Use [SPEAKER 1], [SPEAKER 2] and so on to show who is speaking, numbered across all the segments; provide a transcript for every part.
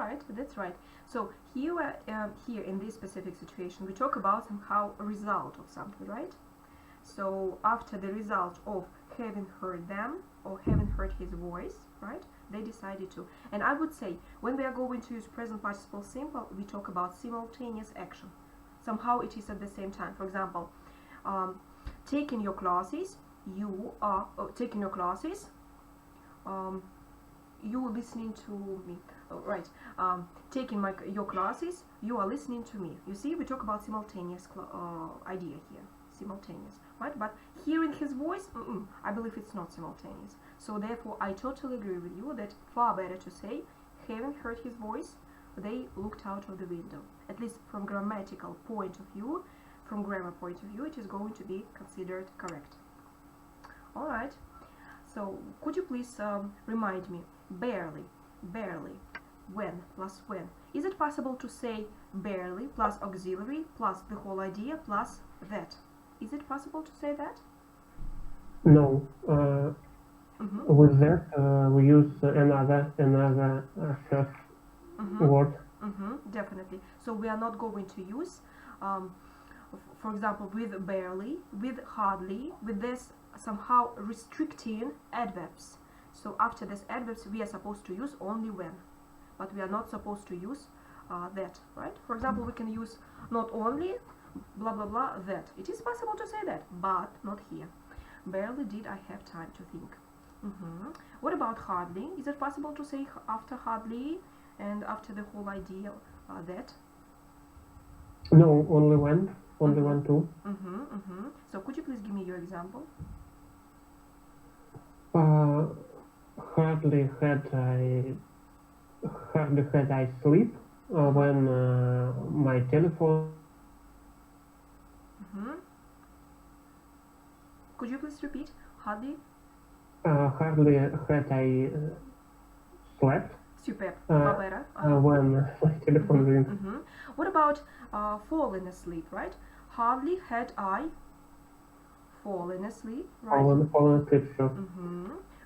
[SPEAKER 1] right, that's right. So here, here in this specific situation, we talk about somehow a result of something, right? So after the result of having heard them or having heard his voice, right, they decided to. And I would say when we are going to use present participle simple, we talk about simultaneous action. Somehow it is at the same time. For example, taking your classes, you are taking your classes. You listening to me, right? Taking your classes, you are listening to me. You see, we talk about simultaneous idea here, simultaneous, right? But hearing his voice, I believe it's not simultaneous. So therefore, I totally agree with you that far better to say, having heard his voice, they looked out of the window. At least from grammatical point of view, from grammar point of view, it is going to be considered correct. All right. So could you please remind me, barely, when plus when? Is it possible to say barely plus auxiliary plus the whole idea plus that? Is it possible to say that?
[SPEAKER 2] No. With that, we use another first word.
[SPEAKER 1] Definitely. So we are not going to use, for example, with barely, with hardly, with this somehow restricting adverbs. So after this adverbs, we are supposed to use only when, but we are not supposed to use that, right? For example, we can use not only blah blah blah that. It is possible to say that, but not here. Barely did I have time to think. What about hardly? Is it possible to say after hardly and after the whole idea that?
[SPEAKER 2] No, only when. Only when too.
[SPEAKER 1] So could you please give me your example?
[SPEAKER 2] Hardly had I sleep when my telephone.
[SPEAKER 1] Could you please repeat? Hardly?
[SPEAKER 2] Hardly had I slept.
[SPEAKER 1] Superb.
[SPEAKER 2] When my telephone rings.
[SPEAKER 1] What about falling asleep, right? Hardly had I fallen asleep, right?
[SPEAKER 2] Fallen asleep, sure.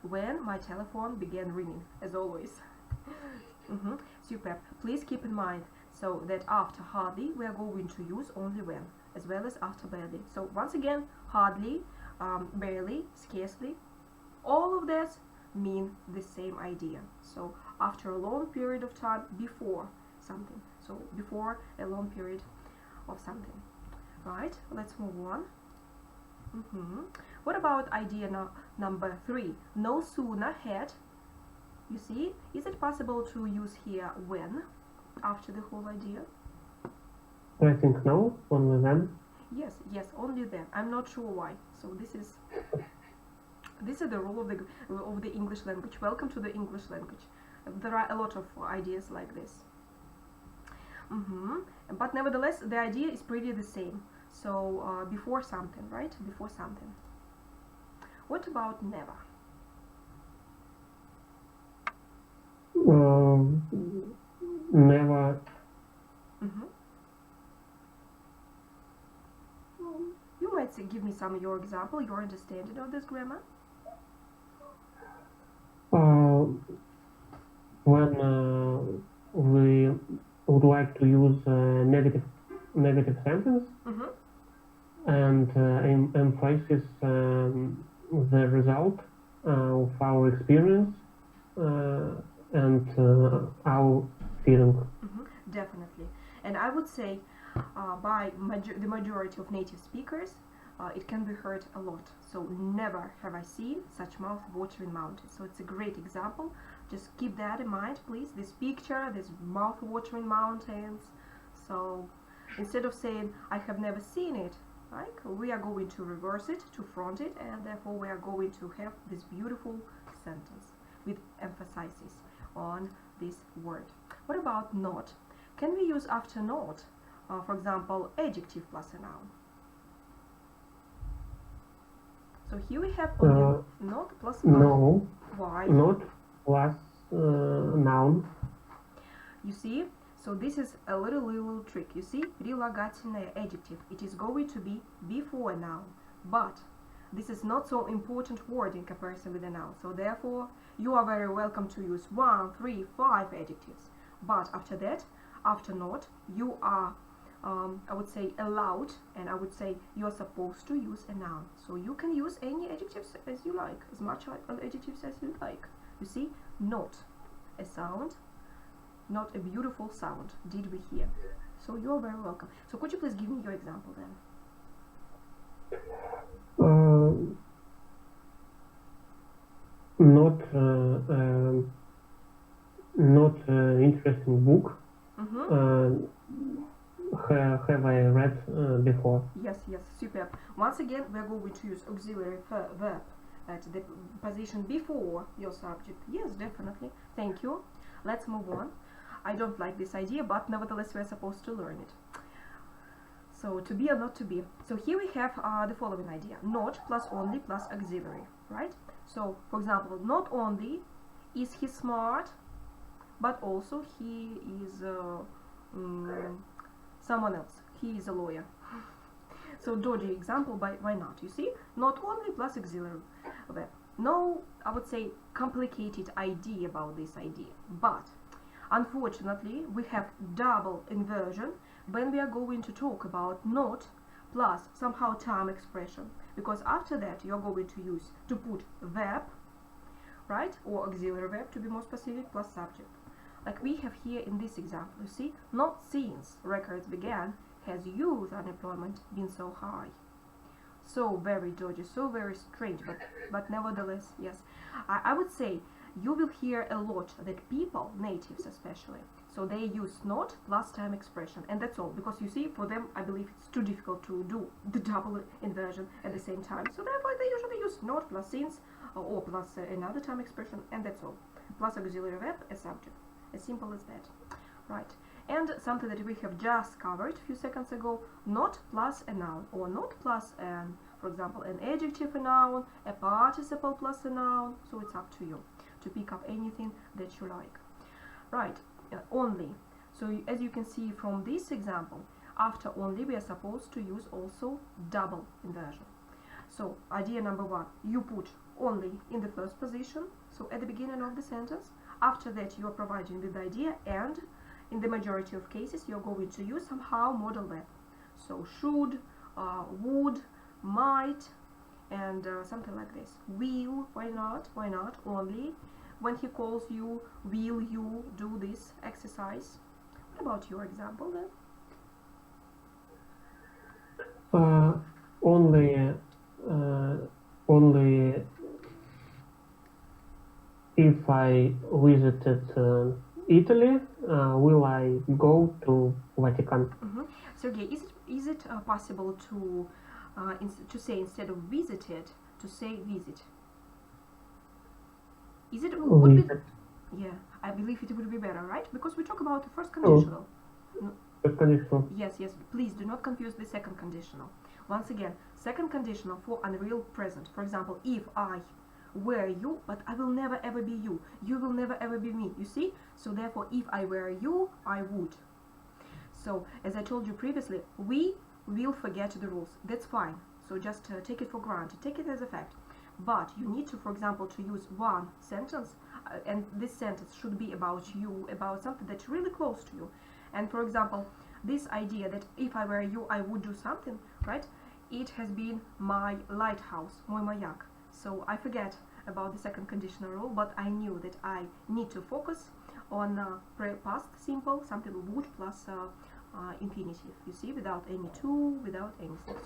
[SPEAKER 1] When my telephone began ringing, as always. Superb. Please keep in mind so that after hardly we are going to use only when, as well as after barely. So once again, hardly, barely, scarcely, all of this mean the same idea. So after a long period of time, before something. So before a long period of something. Right, let's move on. What about idea number 3? No sooner had, you see, is it possible to use here when after the whole idea?
[SPEAKER 2] I think no, only then.
[SPEAKER 1] Yes, only then. I'm not sure why. So this is the rule of the English language. Welcome to the English language. There are a lot of ideas like this. But nevertheless, the idea is pretty the same. So before something, right? Before something. What about never?
[SPEAKER 2] Never.
[SPEAKER 1] You might give me some of your example, your understanding of this grammar.
[SPEAKER 2] When we would like to use a negative sentence and emphasize the result of our experience and our feeling.
[SPEAKER 1] Definitely. And I would say by the majority of native speakers, it can be heard a lot. So never have I seen such mouth-watering mountains. So it's a great example. Just keep that in mind, please. This picture, this mouth-watering mountains. So instead of saying I have never seen it, right, we are going to reverse it, to front it, and therefore we are going to have this beautiful sentence with emphasis on this word. What about not? Can we use after not, for example, adjective plus a noun? So here we have only not plus
[SPEAKER 2] no.
[SPEAKER 1] Why?
[SPEAKER 2] Not plus noun.
[SPEAKER 1] You see, so this is a little trick. You see, прилагательное adjective. It is going to be before a noun, but this is not so important word in comparison with a noun. So therefore, you are very welcome to use 1, 3, 5 adjectives. but after that, after not, you are I would say allowed, and I would say you're supposed to use a noun. So you can use any adjectives as you like, as much adjectives as you like. You see, not a sound, not a beautiful sound, did we hear? So you're very welcome. So could you please give me your example then?
[SPEAKER 2] Not interesting book.
[SPEAKER 1] Mm-hmm.
[SPEAKER 2] Have I read before?
[SPEAKER 1] Yes, superb. Once again, we're going to use auxiliary verb at the position before your subject. Yes, definitely. Thank you. Let's move on. I don't like this idea, but nevertheless, we're supposed to learn it. So, to be or not to be. So here we have the following idea. Not plus only plus auxiliary, right? So, for example, not only is he smart, but also he is someone else. He is a lawyer. So dodgy example, but why not? You see, not only plus auxiliary verb. No, I would say complicated idea about this idea, but unfortunately we have double inversion when we are going to talk about not plus somehow time expression, because after that you're going to use to put verb, right, or auxiliary verb to be more specific, plus subject. Like we have here in this example, you see, not since records began has youth unemployment been so high. So very dodgy, so very strange, but nevertheless, yes. I would say you will hear a lot that people, natives especially, so they use not plus time expression, and that's all, because you see, for them, I believe it's too difficult to do the double inversion at the same time, so therefore they usually use not plus since or plus another time expression, and that's all, plus auxiliary verb as subject. As simple as that, right? And something that we have just covered a few seconds ago, not plus a noun, or not plus an, for example, an adjective a noun, a participle plus a noun, so it's up to you to pick up anything that you like. Right, only. So as you can see from this example, after only we are supposed to use also double inversion. So idea number one, you put only in the first position, so at the beginning of the sentence. After that, you are providing with the idea, and in the majority of cases, you're going to use somehow modal verb. So should, would, might, and something like this. Will, why not, only. When he calls you, will you do this exercise? What about your example then?
[SPEAKER 2] Only if I visited Italy, will I go to Vatican?
[SPEAKER 1] Sergey, is it possible to say instead of visited to say visit? Is it would be? Yeah, I believe it would be better, right? Because we talk about the first conditional.
[SPEAKER 2] First conditional.
[SPEAKER 1] Yes. Please do not confuse the second conditional. Once again, second conditional for unreal present. For example, if I were you, but I will never ever be you. You will never ever be me. You see? So therefore, if I were you, I would. So as I told you previously, we will forget the rules. That's fine. So just take it for granted. Take it as a fact. But you need to, for example, to use one sentence, and this sentence should be about you, about something that's really close to you. And for example, this idea that if I were you, I would do something, right? It has been my lighthouse, мой маяк. So I forget about the second conditional rule, but I knew that I need to focus on past simple, something would plus infinitive. You see, without any to, without anything.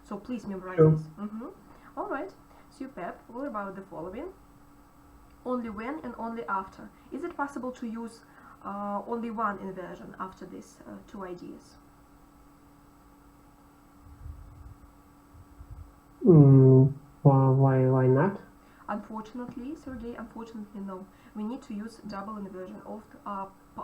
[SPEAKER 1] So please memorize this. All right, superb. What about the following? Only when and only after. Is it possible to use only one inversion after these two ideas?
[SPEAKER 2] Why not?
[SPEAKER 1] Unfortunately, Sergey, unfortunately no. We need to use double inversion of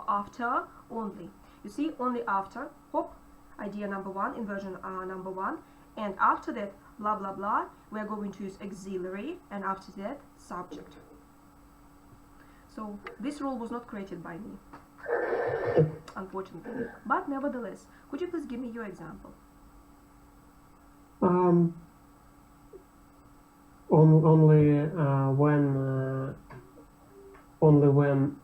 [SPEAKER 1] after only. You see, only after, hop, idea number one, inversion number one, and after that, blah blah blah, we are going to use auxiliary, and after that, subject. So this rule was not created by me, unfortunately. But nevertheless, could you please give me your example?
[SPEAKER 2] Only when